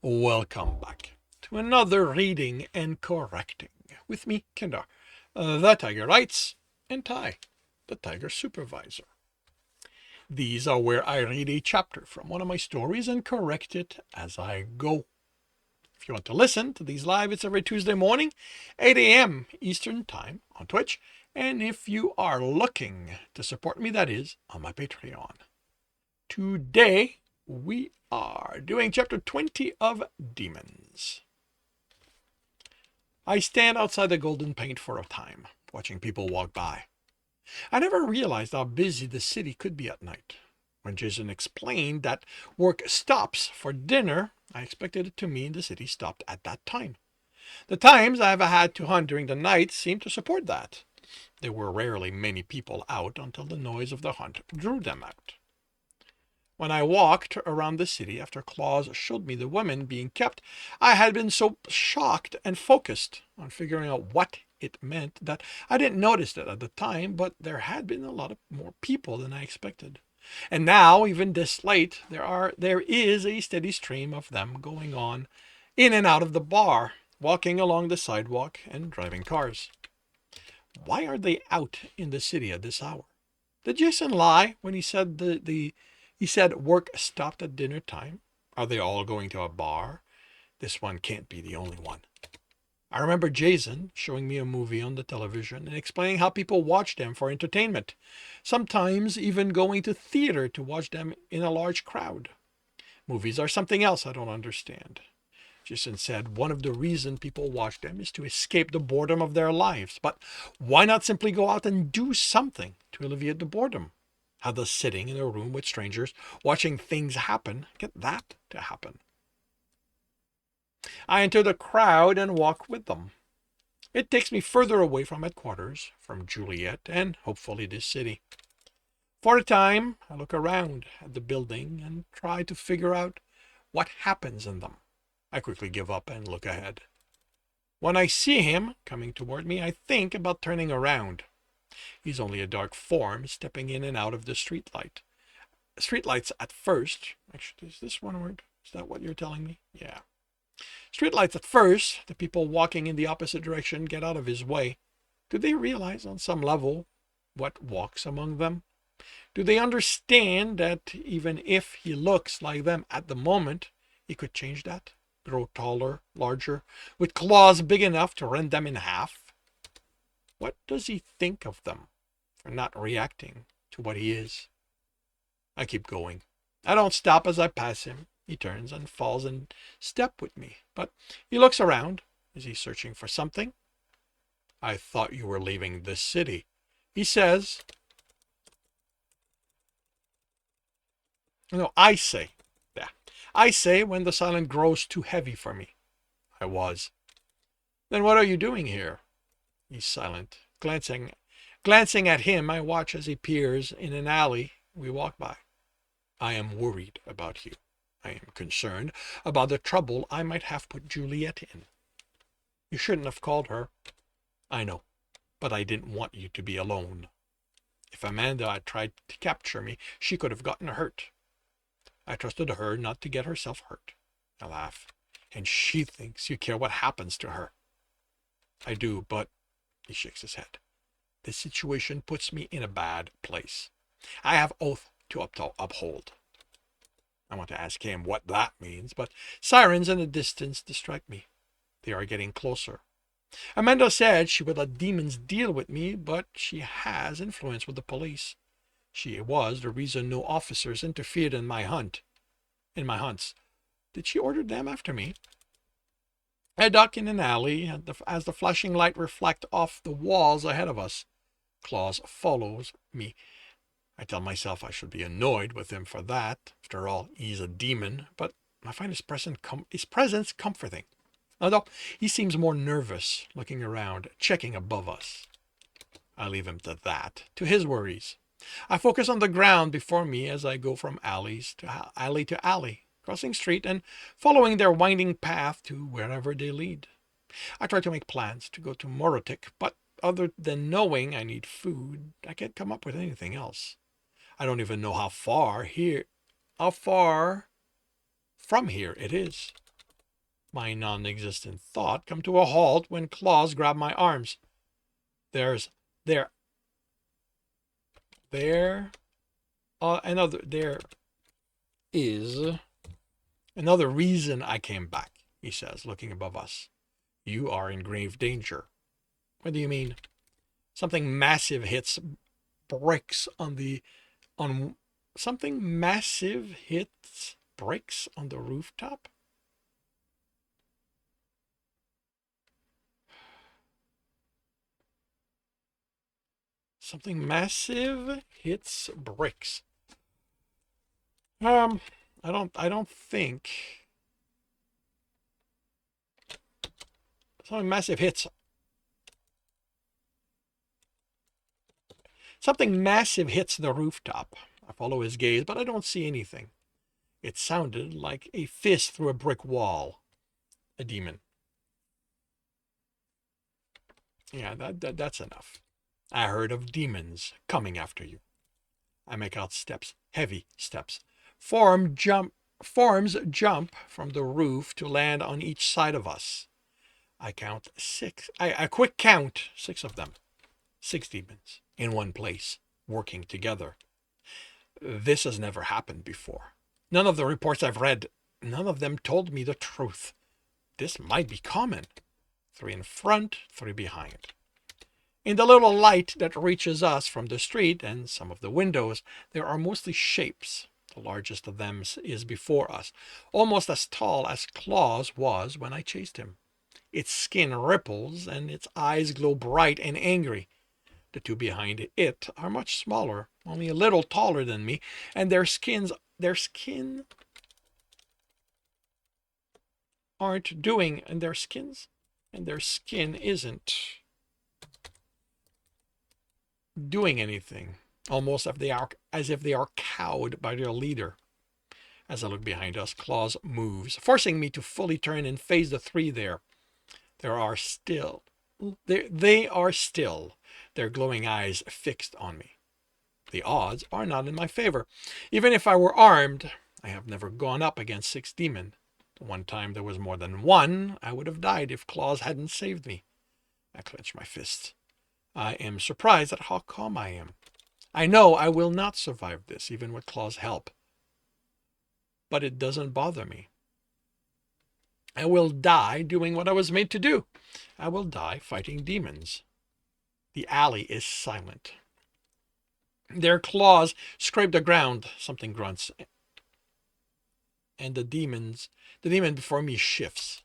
Welcome back to another reading and correcting with me, Kinder, the Tiger Writes, and Ty, the Tiger Supervisor. These are where I read a chapter from one of my stories and correct it as I go. If you want to listen to these live, it's every Tuesday morning, 8 a.m. Eastern Time on Twitch. And if you are looking to support me, that is on my Patreon. Today, we are doing chapter 20 of Demons. I stand outside the Golden Paint for a time, watching people walk by. I never realized how busy the city could be at night. When Jason explained that work stops for dinner, I expected it to mean the city stopped at that time. The times I've had to hunt during the night seem to support that. There were rarely many people out until the noise of the hunt drew them out. When I walked around the city after Claus showed me the women being kept, I had been so shocked and focused on figuring out what it meant that I didn't notice it at the time, but there had been a lot of more people than I expected. And now, even this late, there is a steady stream of them going on in and out of the bar, walking along the sidewalk and driving cars. Why are they out in the city at this hour? Did Jason lie when he said he said work stopped at dinner time? Are they all going to a bar? This one can't be the only one. I remember Jason showing me a movie on the television and explaining how people watch them for entertainment, sometimes even going to theater to watch them in a large crowd. Movies are something else I don't understand. Jason said one of the reasons people watch them is to escape the boredom of their lives. But why not simply go out and do something to alleviate the boredom? How does sitting in a room with strangers watching things happen get that to happen? I enter the crowd and walk with them. It takes me further away from headquarters, from Juliet, and hopefully this city. For a time, I look around at the building and try to figure out what happens in them. I quickly give up and look ahead. When I see him coming toward me, I think about turning around. He's only a dark form stepping in and out of the streetlight. Streetlights at first. Actually, is this one word? Is that what you're telling me? Yeah. Streetlights at first. The people walking in the opposite direction get out of his way. Do they realize on some level what walks among them? Do they understand that even if he looks like them at the moment, he could change that? Grow taller, larger, with claws big enough to rend them in half? What does he think of them for not reacting to what he is? I keep going. I don't stop as I pass him. He turns and falls in step with me, but he looks around. Is he searching for something? I thought you were leaving this city, he says. No, I say. Yeah. I say when the silence grows too heavy for me. I was. Then what are you doing here? He's silent. Glancing at him, I watch as he peers in an alley we walk by. I am worried about you. I am concerned about the trouble I might have put Juliet in. You shouldn't have called her. I know, but I didn't want you to be alone. If Amanda had tried to capture me, she could have gotten hurt. I trusted her not to get herself hurt. I laugh. And she thinks you care what happens to her. I do, but he shakes his head. This situation puts me in a bad place. I have oath to uphold. I want to ask him what that means, but sirens in the distance distract me. They are getting closer. Amanda said she would let demons deal with me, but she has influence with the police. She was the reason no officers interfered in my hunts. Did she order them after me? I duck in an alley as the flashing light reflects off the walls ahead of us. Claus follows me. I tell myself I should be annoyed with him for that. After all, he's a demon, but I find his presence comforting. Although he seems more nervous, looking around, checking above us. I leave him to that, to his worries. I focus on the ground before me as I go from alley to alley, crossing street and following their winding path to wherever they lead. I try to make plans to go to Morotic, but other than knowing I need food, I can't come up with anything else. I don't even know how far from here it is. My non-existent thought come to a halt when claws grab my arms. There's there there another there is another reason I came back, he says, looking above us. You are in grave danger. What do you mean? Something massive hits bricks on the on something massive hits bricks on the rooftop? Something massive hits bricks. Um, I don't think something massive hits. Something massive hits the rooftop. I follow his gaze, but I don't see anything. It sounded like a fist through a brick wall. A demon. Yeah, that's enough. I heard of demons coming after you. I make out steps, heavy steps. Forms jump from the roof to land on each side of us. I count six. I quick count 6 of them. 6 demons in one place, working together. This has never happened before. None of the reports I've read, none of them told me the truth. This might be common. 3 in front, 3 behind. In the little light that reaches us from the street and some of the windows, there are mostly shapes. The largest of them is before us, almost as tall as Claus was when I chased him. Its skin ripples and its eyes glow bright and angry. The 2 behind it are much smaller, only a little taller than me, and their skin aren't doing, and their skin isn't doing anything, almost as if they are cowed by their leader. As I look behind us, Claus moves, forcing me to fully turn and face the 3 there. They are still, their glowing eyes fixed on me. The odds are not in my favor. Even if I were armed, I have never gone up against 6 demon. The one time there was more than 1, I would have died if Claus hadn't saved me. I clench my fists. I am surprised at how calm I am. I know I will not survive this, even with Claus' help. But it doesn't bother me. I will die doing what I was made to do. I will die fighting demons. The alley is silent. Their claws scrape the ground, something grunts, and the demon before me shifts.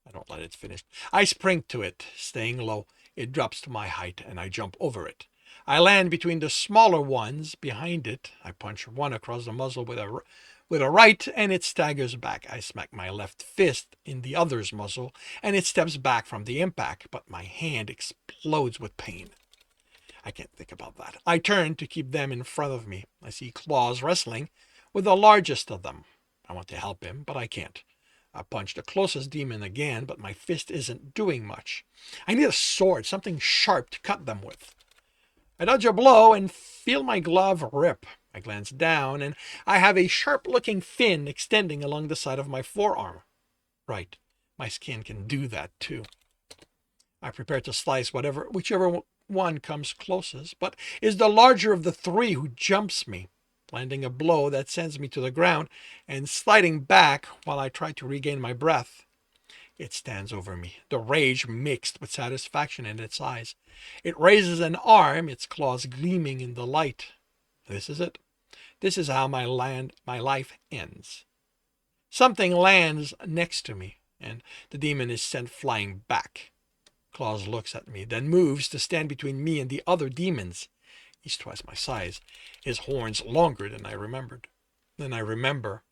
I don't let it finish. I spring to it, staying low. It drops to my height, and I jump over it. I land between the smaller ones behind it. I punch one across the muzzle with a right, and it staggers back. I smack my left fist in the other's muzzle, and it steps back from the impact, but my hand explodes with pain. I can't think about that. I turn to keep them in front of me. I see Claus wrestling with the largest of them. I want to help him, but I can't. I punch the closest demon again, but my fist isn't doing much. I need a sword, something sharp to cut them with. I dodge a blow and feel my glove rip. I glance down, and I have a sharp-looking fin extending along the side of my forearm. Right, my skin can do that too. I prepare to slice whichever one comes closest, but is the larger of the 3 who jumps me, landing a blow that sends me to the ground and sliding back while I try to regain my breath. It stands over me, the rage mixed with satisfaction in its eyes. It raises an arm, its claws gleaming in the light. This is it. This is how my life ends. Something lands next to me, and the demon is sent flying back. Claus looks at me, then moves to stand between me and the other demons. He's twice my size, his horns longer than I remembered. Then I remember.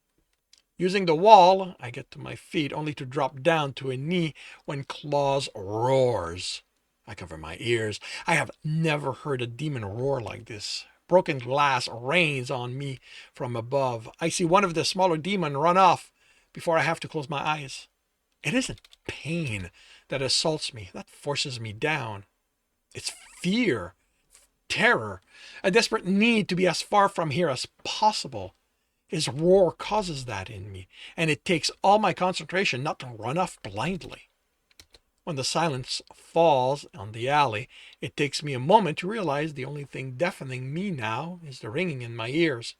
Using the wall, I get to my feet, only to drop down to a knee when Claus roars. I cover my ears. I have never heard a demon roar like this. Broken glass rains on me from above. I see one of the smaller demons run off before I have to close my eyes. It isn't pain that assaults me, that forces me down. It's fear, terror, a desperate need to be as far from here as possible. His roar causes that in me, and it takes all my concentration not to run off blindly. When the silence falls on the alley, it takes me a moment to realize the only thing deafening me now is the ringing in my ears.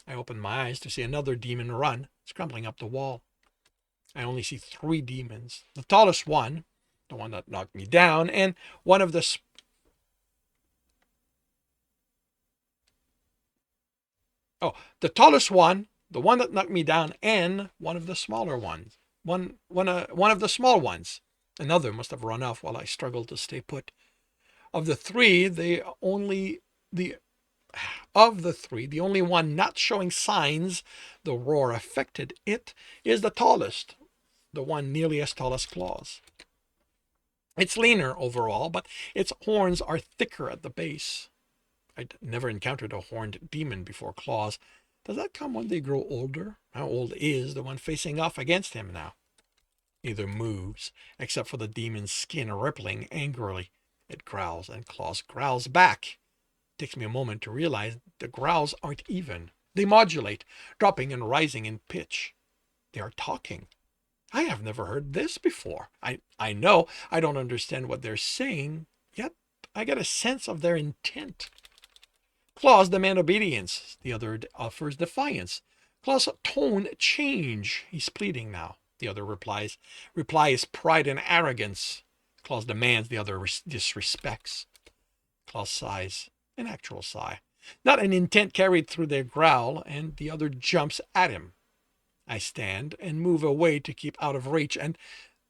I open my eyes to see another demon run, scrambling up the wall. I only see 3 demons. The tallest one, the one that knocked me down, and one of the the tallest one, the one that knocked me down, and one of the smaller ones. One of the small ones. Another must have run off while I struggled to stay put. Of the three, the only one not showing signs the roar affected it is the tallest, the one nearly as tall as Claus. It's leaner overall, but its horns are thicker at the base. I'd never encountered a horned demon before Claus. Does that come when they grow older? How old is the one facing off against him now? Neither moves, except for the demon's skin rippling angrily. It growls, and Claus growls back. It takes me a moment to realize the growls aren't even. They modulate, dropping and rising in pitch. They are talking. I have never heard this before. I know I don't understand what they're saying, yet I get a sense of their intent. Claus demands obedience. The other offers defiance. Claus' tone change. He's pleading now. The other replies pride and arrogance. Claus demands. The other disrespects. Claus sighs, an actual sigh. Not an intent carried through their growl, and the other jumps at him. I stand and move away to keep out of reach and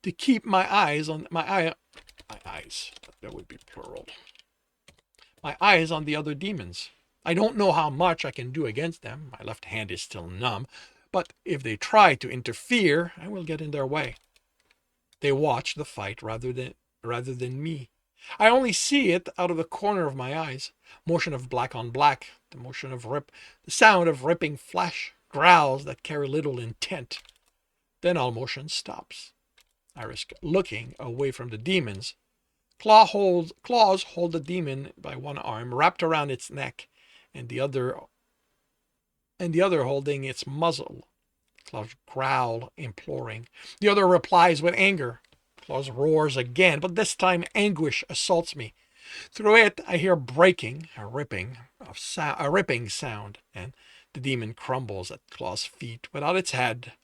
to keep my eyes on my eyes. That would be plural. My eyes on the other demons. I don't know how much I can do against them. My left hand is still numb, but if they try to interfere, I will get in their way. They watch the fight rather than me. I only see it out of the corner of my eyes. Motion of black on black, the sound of ripping flesh, growls that carry little intent. Then all motion stops. I risk looking away from the demons. Claws hold the demon by one arm wrapped around its neck, and the other holding its muzzle. Claws growl, imploring. The other replies with anger. Claus roars again, but this time anguish assaults me. Through it, I hear breaking, a ripping sound, and the demon crumbles at Claus' feet without its head.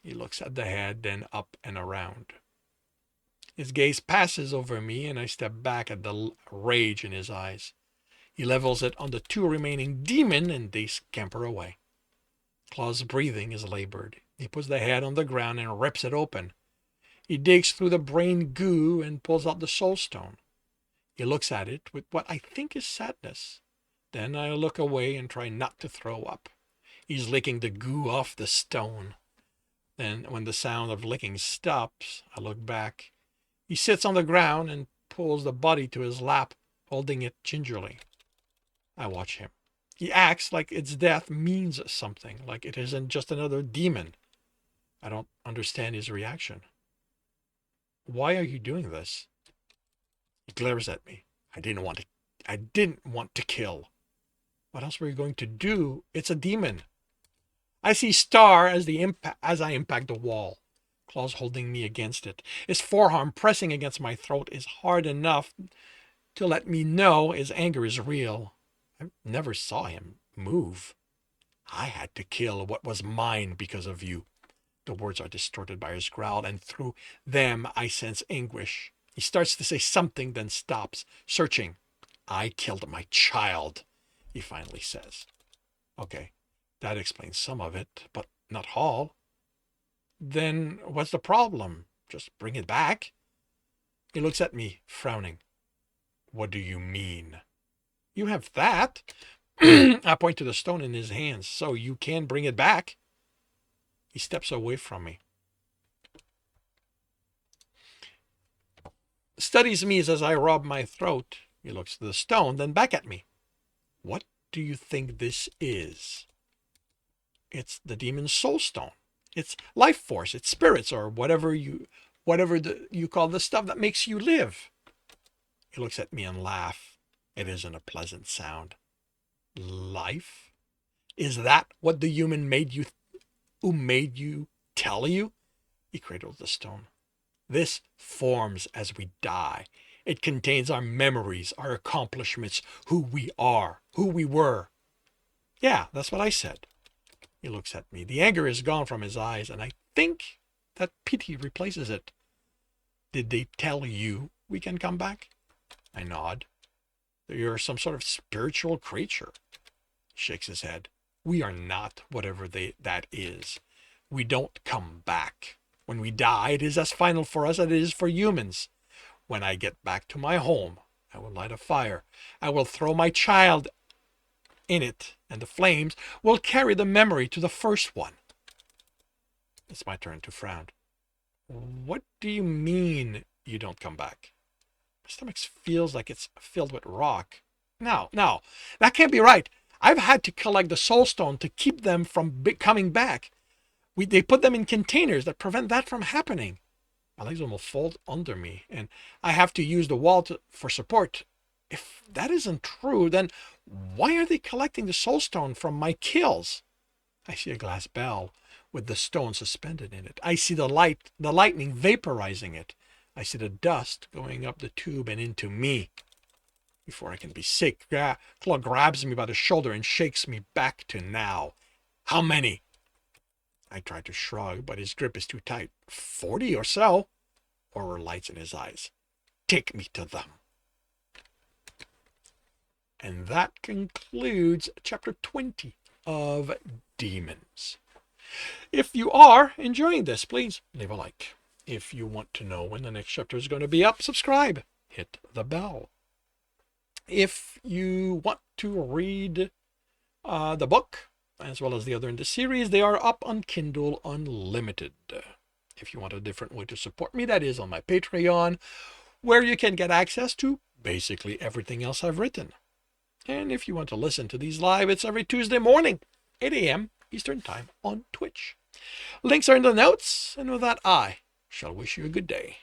He looks at the head, then up and around. His gaze passes over me, and I step back at the rage in his eyes. He levels it on the 2 remaining demons, and they scamper away. Claus' breathing is labored. He puts the head on the ground and rips it open. He digs through the brain goo and pulls out the soul stone. He looks at it with what I think is sadness. Then I look away and try not to throw up. He's licking the goo off the stone. Then, when the sound of licking stops, I look back. He sits on the ground and pulls the body to his lap, holding it gingerly. I watch him. He acts like its death means something, like it isn't just another demon. I don't understand his reaction. Why are you doing this? He glares at me. I didn't want to kill. What else were you going to do? It's a demon. I see Star as I impact the wall. Claws holding me against it. His forearm pressing against my throat is hard enough to let me know his anger is real. I never saw him move. I had to kill what was mine because of you. The words are distorted by his growl, and through them I sense anguish. He starts to say something, then stops, searching. I killed my child, he finally says. Okay, that explains some of it, but not all. Then what's the problem? Just bring it back? He looks at me, frowning. What do you mean? You have that. I point to the stone in his hands. So you can bring it back. He steps away from me. Studies me as I rub my throat. He looks at the stone, then back at me. What do you think this is? It's the demon's soul stone. It's life force. It's spirits, or whatever you call the stuff that makes you live. He looks at me and laughs. It isn't a pleasant sound. Life? Is that what the human who made you tell you? He cradles the stone. This forms as we die. It contains our memories, our accomplishments, who we are, who we were. Yeah, that's what I said. He looks at me. The anger is gone from his eyes, and I think that pity replaces it. Did they tell you we can come back? I nod. You're some sort of spiritual creature. He shakes his head. We are not whatever that is. We don't come back. When we die, it is as final for us as it is for humans. When I get back to my home, I will light a fire. I will throw my child in it, and the flames will carry the memory to the first one. It's my turn to frown. What do you mean you don't come back? My stomach feels like it's filled with rock. No, that can't be right. I've had to collect the soul stone to keep them from coming back. They put them in containers that prevent that from happening. My legs will fold under me, and I have to use the wall for support. If that isn't true, then why are they collecting the soul stone from my kills? I see a glass bell with the stone suspended in it. I see the lightning vaporizing it. I see the dust going up the tube and into me. Before I can be sick, Claw grabs me by the shoulder and shakes me back to now. How many? I try to shrug, but his grip is too tight. 40 or so. Horror lights in his eyes. Take me to them. And that concludes chapter 20 of Demons. If you are enjoying this, please leave a like. If you want to know when the next chapter is going to be up, subscribe. Hit the bell. If you want to read the book, as well as the other in the series, they are up on Kindle Unlimited. If you want a different way to support me, that is on my Patreon, where you can get access to basically everything else I've written. And if you want to listen to these live, it's every Tuesday morning, 8 a.m. Eastern Time on Twitch. Links are in the notes, and with that, I shall wish you a good day.